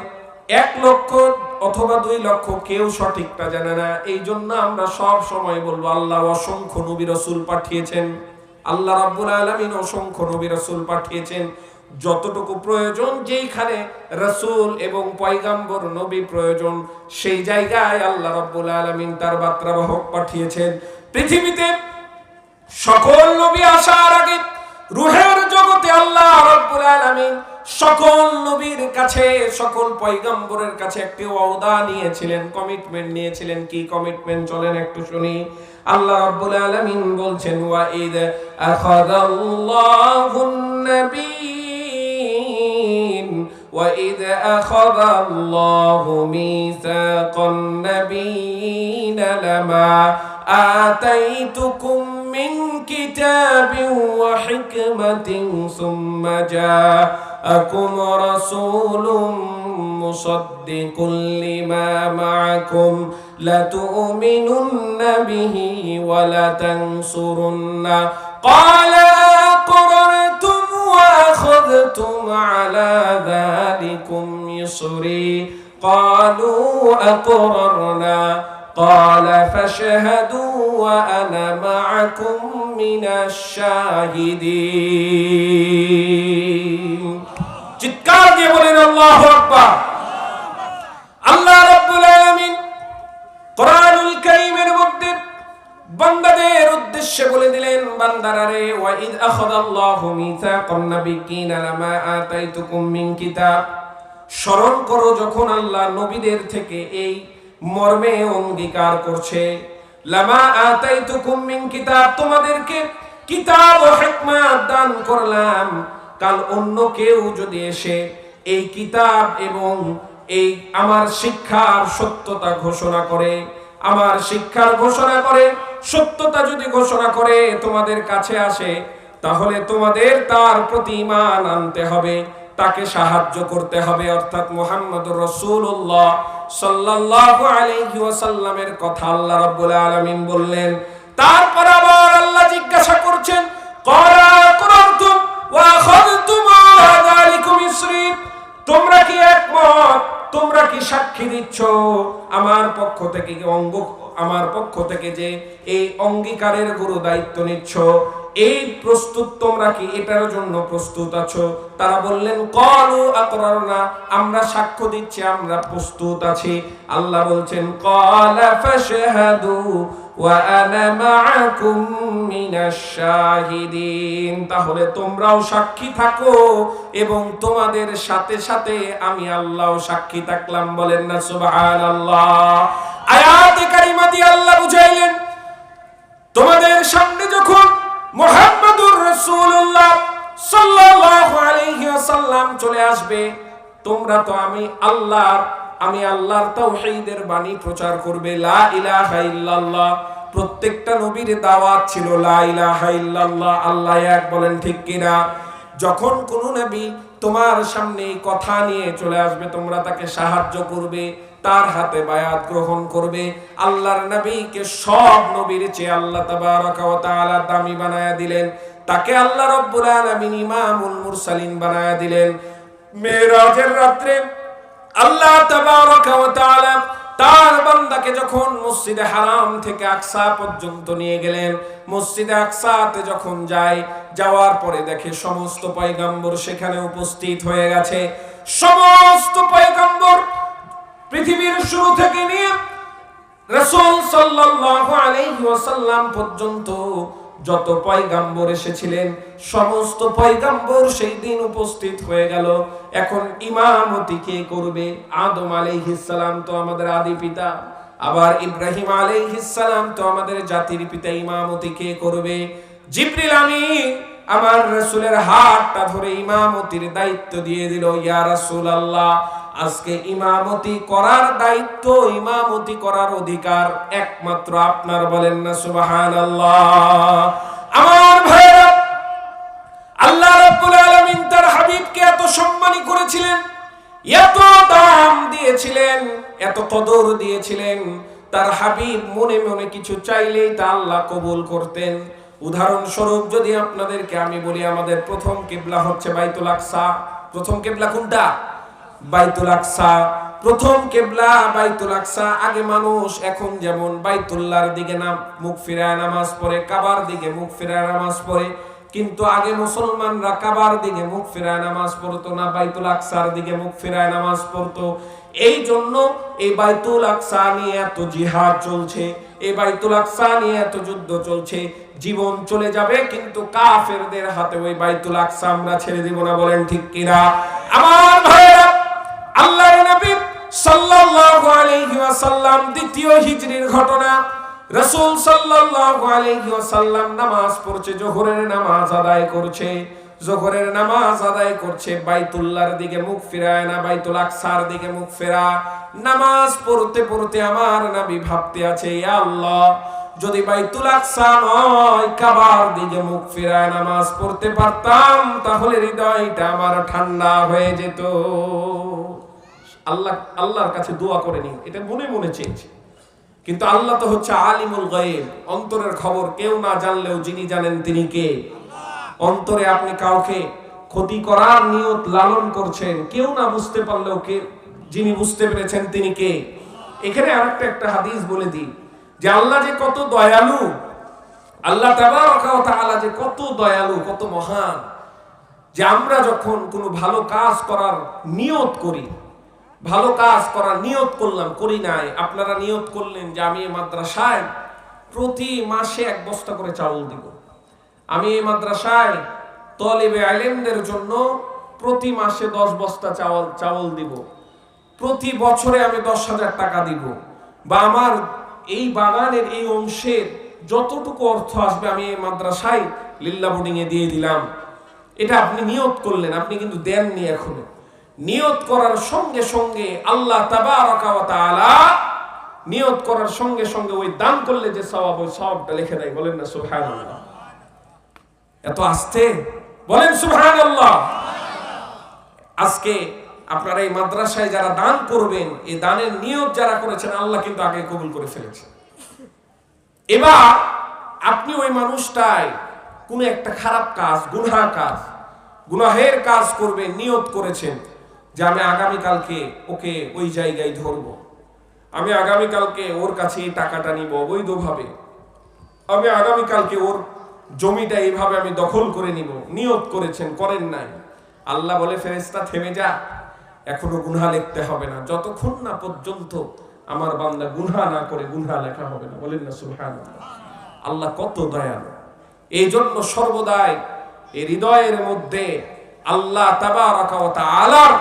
১,০০,০০০ অথবা ২,০০,০০০ কেউ সঠিকটা জানে না। এই জন্য আমরা সব সময় বলবো আল্লাহ অসংখ্য নবী রাসূল পাঠিয়েছেন, আল্লাহ রাব্বুল আলামিন অসংখ্য নবী রাসূল পাঠিয়েছেন। যতটুকু প্রয়োজন, যেইখানে রাসূল এবং পয়গম্বর নবী প্রয়োজন, সেই জায়গায় আল্লাহ রাব্বুল আলামিন তার বার্তাবাহক পাঠিয়েছেন। পৃথিবীতে সকল নবী আসার আগে রূহের জগতে আল্লাহ রাব্বুল আলামিন সকল নবীর কাছে, সকল পয়গম্বরের কাছে একটি ওয়াদা নিয়েছিলেন, কমিটমেন্ট নিয়েছিলেন। কি কমিটমেন্ট চলেন একটু শুনি। আল্লাহ রাব্বুল আলামিন বলছেন, ওয়া ইদ আখাযাল্লাহুন নাবিয়্যিন ওয়া ইদ আখাযাল্লাহু মিসাকান নাবিয়্যিনা লামা আতাইতুকুম মিন কিতাবিন ওয়া হিকমাতিন সুম্মা জাআকুম রাসূলুম মুসাদ্দিকুন লিমা মাআকুম লাতু'মিনুন্না বিহি ওয়া লাতানসুরুন্না ক্বালা আقررتم وأخذتم على ذلكم إصري قالوا أقررنا قال فاشهدوا وأنا معكم من الشاهدين চিৎকার দিয়ে বলেন আল্লাহু আকবার। আল্লাহ রাব্বুল আলামিন কোরআনুল কারীমের মধ্যে বান্দাদের উদ্দেশ্যে বলে দিলেন, বান্দারা রে, ওয়া ইদ আখাযাল্লাহু মিসাকান নাবিয়্যিনা লামা আতাইতুকুম মিন কিতাব, স্মরণ করো যখন আল্লাহ নবীদের থেকে এই মর্মে অঙ্গীকার করছে, লামা আতাইতুকুম মিন কিতাব, তোমাদেরকে কিতাব ও হিকমত দান করলাম। কাল অন্য কেউ যদি এসে এই কিতাব এবং এই আমার শিক্ষার সত্যতা ঘোষণা করে, আমার শিক্ষার ঘোষণা করে, সত্যতা যদি ঘোষণা করে তোমাদের কাছে আসে, তাহলে তোমাদের তার প্রতি ঈমান আনতে হবে, তাকে সাহায্য করতে হবে। অর্থাৎ মুহাম্মদুর রাসূলুল্লাহ সাল্লাল্লাহু আলাইহি ওয়াসাল্লামের কথা আল্লাহ রাব্বুল আলামিন বললেন। তারপর আবার আল্লাহ জিজ্ঞাসা করছেন, ক্বালা আকরারতুম ওয়া আখাযতুম আলা যালিকুম ইসরি, তোমরা কি একমত, তোমরা কি সাক্ষী দিচ্ছ আমার পক্ষ থেকে, আমার পক্ষ থেকে যে এই অঙ্গীকারের গুরু দায়িত্ব নিচ্ছ, এই প্রস্তুত, তোমরা কি এটার জন্য প্রস্তুত আছো? তারা বললেন, ক্বালু আকরারনা, আমরা সাক্ষ্য দিচ্ছি, আমরা প্রস্তুত আছি। আল্লাহ বলছেন, ক্বালা ফাশহাদু ওয়া আনা মাআকুম মিনাশ শাহিদিন, তাহলে তোমরাও সাক্ষী থাকো এবং তোমাদের সাথে সাথে আমি আল্লাহও সাক্ষী থাকলাম। বলেন না সুবহানাল্লাহ। আয়াতে কারিমা দিয়ে আল্লাহ বুঝাইলেন, তোমাদের সামনে যখন মুহাম্মদুর রাসূলুল্লাহ সাল্লাল্লাহু আলাইহি ওয়াসাল্লাম চলে আসবে, তোমরা তো আমি আল্লাহর তাওহীদের বাণী প্রচার করবে, লা ইলাহা ইল্লাল্লাহ। প্রত্যেকটা নবীর দাওয়াত ছিল লা ইলাহা ইল্লাল্লাহ, আল্লাহ এক, বলেন ঠিক কিনা? যখন কোন নবী তোমার সামনে কথা নিয়ে চলে আসবে, তোমরা তাকে সাহায্য করবে, তার হাতে বায়াত গ্রহণ করবে। আল্লাহর নবীকে সব নবীর চেয়ে আল্লাহ তাবারাকা ওয়া তাআলা দামি বানায়া দিলেন, তাকে আল্লাহ রাব্বুল আলামিন ইমামুল মুরসালিন বানায়া দিলেন। মেরাজের রাত্রে আল্লাহ তাবারাকা ওয়া তাআলা তার বান্দাকে যখন মসজিদে হারাম থেকে আকসা পর্যন্ত নিয়ে গেলেন, মসজিদে আকসাতে যখন যাওয়ার পরে দেখে সমস্ত পয়গম্বর সেখানে উপস্থিত হয়ে গেছে। সমস্ত পয়গম্বর পৃথিবীর শুরু থেকে নিয়ে রাসূল সাল্লাল্লাহু আলাইহি ওয়াসাল্লাম পর্যন্ত যত পয়গম্বর এসেছিলেন, সমস্ত পয়গম্বর সেই দিন উপস্থিত হয়ে গেল। এখন ইমামতি কে করবে? আদম আলাইহিস সালাম তো আমাদের আদি পিতা, আবার ইব্রাহিম আলাইহিস সালাম তো আমাদের জাতির পিতা। ইমামতি কে করবে? জিবরিল আমিন আমার রাসূলের হাতটা ধরে ইমামতির দায়িত্ব দিয়ে দিল। ইয়া রাসূলুল্লাহ, আজকে ইমামতি করার দায়িত্ব, ইমামতি করার অধিকার একমাত্র আপনার। বলেন না সুবহানাল্লাহ। আমার ভাইরা, আল্লাহ রাব্বুল আলামিন তার হাবিবকে এত সম্মানী করেছিলেন, এত দাম দিয়েছিলেন, এত কদর দিয়েছিলেন। তার হাবিব মনে মনে কিছু চাইলেই তা আল্লাহ কবুল করতেন। উদাহরণস্বরূপ যদি আপনাদেরকে আমি বলি, আমাদের প্রথম কিবলা হচ্ছে বাইতুল আকসা। প্রথম কিবলা কোনটা? বাইতুল আকসা। প্রথম কিবলা বাইতুল আকসা। আগে মানুষ এখন যেমন বাইতুল্লাহর দিকে মুখ ফিরায় নামাজ পড়ে, কাবার দিকে মুখ ফিরায় নামাজ পড়ে, কিন্তু আগে মুসলমানরা কাবার দিকে মুখ ফেরায় নামাজ পড়তো না, বাইতুল আকসার দিকে মুখ ফেরায় নামাজ পড়তো। এই জন্য এই বাইতুল আকসা নিয়ে এত জিহাদ চলছে, এই বাইতুল আকসা নিয়ে এত যুদ্ধ চলছে। জীবন চলে যাবে কিন্তু কাফেরদের হাতে ওই বাইতুল আকসা আমরা ছেড়ে দিব না, বলেন ঠিক কিনা? আমার ভাইরা, আল্লাহর নবী সাল্লাল্লাহু আলাইহি ওয়াসাল্লাম দ্বিতীয় হিজরির ঘটনা, রাসূল সাল্লাল্লাহু আলাইহি ওয়াসাল্লাম নামাজ পড়ছে, যোহরের নামাজ আদায় করছে। যোহরের নামাজ আদায় করছে, বাইতুল্লাহর দিকে মুখ ফেরায় না, বাইতুল আকসার দিকে মুখ ফেরা। নামাজ পড়তে পড়তে আমার নবী ভাবতে আছে, ইয়া আল্লাহ, যদি বাইতুল আকসা নয় কাবার দিকে মুখ ফেরায় নামাজ পড়তে পারতাম তাহলে হৃদয়টা আমার ঠান্ডা হয়ে যেত। আল্লাহর কাছে দোয়া করে নি, এটা মনে মনে চেয়েছে। কিন্তু আল্লাহ তো হচ্ছে আলিমুল গায়ব, অন্তরের খবর কেউ না জানলেও যিনি জানেন তিনি কে? অন্তরে আপনি কাউকে ক্ষতি করার নিয়ত লালন করছেন, কেউ না বুঝতে পারলেও কে যিনি বুঝতে পেরেছেন তিনি কে? এখানে আরেকটা হাদিস বলে দিই যে আল্লাহ যে কত দয়ালু, আল্লাহ তাবারaka ওয়া তাআলা যে কত দয়ালু, কত মহান, যে আমরা যখন কোনো ভালো কাজ করার নিয়ত করি, ভালো কাজ করার নিয়ত করলাম, করি নাই, আপনারা নিয়ত করলেন যে আমি এই মাদ্রাসায় প্রতি মাসে 1 বস্তা করে চাউল দিব, আমি এই মাদ্রাসায় তলিবে ইলমদের জন্য প্রতি মাসে 10 বস্তা চাউল দিব, প্রতি বছরে আমি 10,000 টাকা দিব, বা আমার এই বাগানের এই অংশের যতটুকু অর্থ আসবে আমি এই মাদ্রাসায় লিল্লাহ বোর্ডিং এ দিয়ে দিলাম। এটা আপনি নিয়ত করলেন, আপনি কিন্তু দেননি এখনো। নিয়ত করার সঙ্গে সঙ্গে আল্লাহ তাবারাকা ওয়া তাআলা নিয়ত করার সঙ্গে সঙ্গে ওই দান করলে যে সওয়াব, ওই সওয়াবটা লিখে দেয়। বলেন না সুবহানাল্লাহ? এত আস্তে বলেন সুবহানাল্লাহ। আজকে আপনারা এই মাদ্রাসায় যারা দান করবেন, এই দানের নিয়ত যারা করেছেন আল্লাহ কিন্তু আগে কবুল করে ফেলেছেন। এবার আপনি ওই মানুষটাই কোন একটা খারাপ কাজ, গুনাহের কাজ করবেন, নিয়ত করেছেন যে আমি আগামীকালকে ওকে ওই জায়গায় ধরবো, আমি আগামীকালকে ওর কাছে এই টাকাটা নিব অবৈধভাবে, আমি আগামীকালকে ওর জমিটা এইভাবে আমি দখল করে নিব, নিয়ত করেছেন, করেন নাই। আল্লাহ বলে, ফেরেশতা থেমে যা, এখনো গুনাহ লিখতে হবে না, যতক্ষণ না পর্যন্ত আমার বান্দা গুনাহ না করে গুনাহ লেখা হবে না। বলেন না সুবহানাল্লাহ? আল্লাহ কত দয়ালু। এই জন্য সর্বদাই এই হৃদয়ের মধ্যে আল্লাহ তাবারাকা ওয়া তাআলার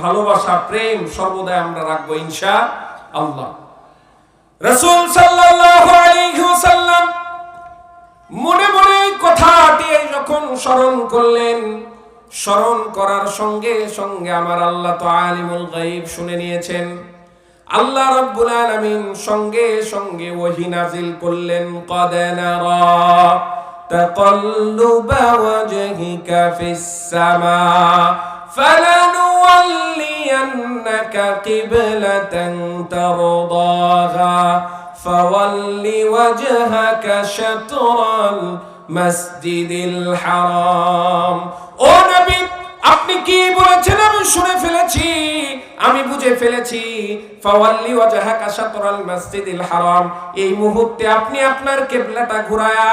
ভালোবাসা, প্রেম সর্বদাই আমরা রাখবো ইনশাআল্লাহ। রাসূল সাল্লাল্লাহু আলাইহি ওয়াসাল্লাম মনে মনে কথাটি যখন স্মরণ করলেন, স্মরণ করার সঙ্গে সঙ্গে আমার আল্লাহ তো আলিমুল গায়ব শুনে নিয়েছেন। আল্লাহ রাব্বুল আলামিন সঙ্গে সঙ্গে ওহী নাযিল করলেন, ক্বাদ নারা তাকাল্লুবা ওয়াজহিকা ফিস সামা ফালানুওয়াল্লিয়ান্নাকা কিবলাতান তারদাহা ফাওয়াল্লি ওয়াজহাকা শাতরাল মাসজিদিল হারাম। ও নবী, আপনি কি বলেছেন আমি শুনে ফেলেছি, আমি বুঝে ফেলেছি। ফাওয়াল্লি ওয়াজহাকা শাতরাল মাসজিদিল হারাম, এই মুহূর্তে আপনি আপনার কিবলাটা ঘুরায়া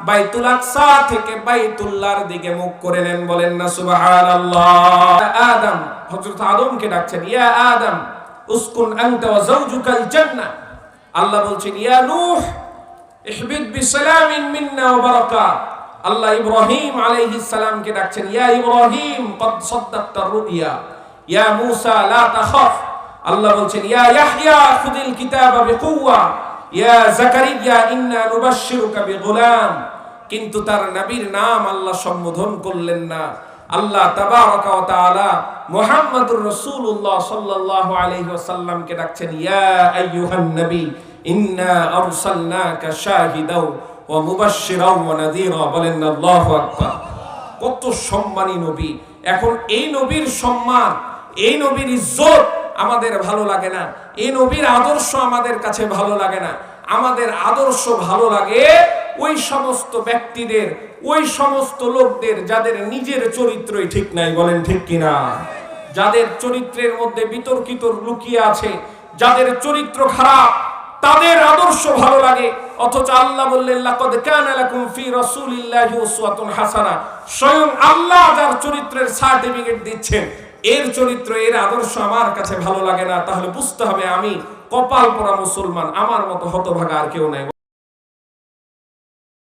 বাইতুল আকসা থেকে বাইতুল্লাহর দিকে মুখ করে নেন। বলেন না সুবহানাল্লাহ। আদম, হযরত আদমকে ডাকছেন, ইয়া আদম উসকুন আনতা ওয়া যাওজুকাল জান্নাহ। আল্লাহ বলছেন, ইয়া নূহ ইহবিত বিসালামিন মিন্না ওয়া বারাকাত। আল্লাহ ইব্রাহিম আলাইহিস সালামকে ডাকছেন, ইয়া ইব্রাহিম ক্বাদ সাদ্দাকতা রুইয়া, ইয়া মূসা লা তাখাফ। আল্লাহ বলছেন, ইয়া ইয়াহইয়া খুযিল কিতাবা বিকুওয়া, ইয়া যাকারিয়া ইন্না নুবাশশিরুকা বিগুলাম। কিন্তু তার নবীর নাম আল্লাহ সম্বোধন করলেন না। আল্লাহ তাবারাকা ওয়া তাআলা মুহাম্মাদুর রাসূলুল্লাহ সাল্লাল্লাহু আলাইহি ওয়াসাল্লামকে ডাকছেন, ইয়া আইয়ুহান নবী ইন্না আরসালনাকা শাহিদাও ওয়া মুবাশশিরাও ওয়া নাযীরা। বলেন আল্লাহু আকবার। কত সম্মানী নবী। এখন এই নবীর সম্মান, এই নবীর ইজ্জত আমাদের ভালো লাগে না, এই নবীর আদর্শ আমাদের কাছে ভালো লাগে না। আমাদের আদর্শ ভালো লাগে ওই সমস্ত ব্যক্তিদের, ওই সমস্ত লোকদের যাদের নিজের চরিত্রই ঠিক নাই। বলেন ঠিক কিনা? যাদের চরিত্রের মধ্যে বিতর্কিত লুকিয়ে আছে, যাদের চরিত্র খারাপ, তাদের আদর্শ ভালো লাগে। অথচ আল্লাহ বললেন লাকাদ কানা লাকুম ফি রাসূলিল্লাহি উসওয়াতুন হাসানাহ। স্বয়ং আল্লাহ যার চরিত্রের সার্টিফিকেট দিচ্ছেন, এর চরিত্র, এর আদর্শ আমার কাছে ভালো লাগে না, তাহলে বুঝতে হবে আমি কপাল পোড়া মুসলমান, আমার মতো হতভাগা আর কেউ নাই।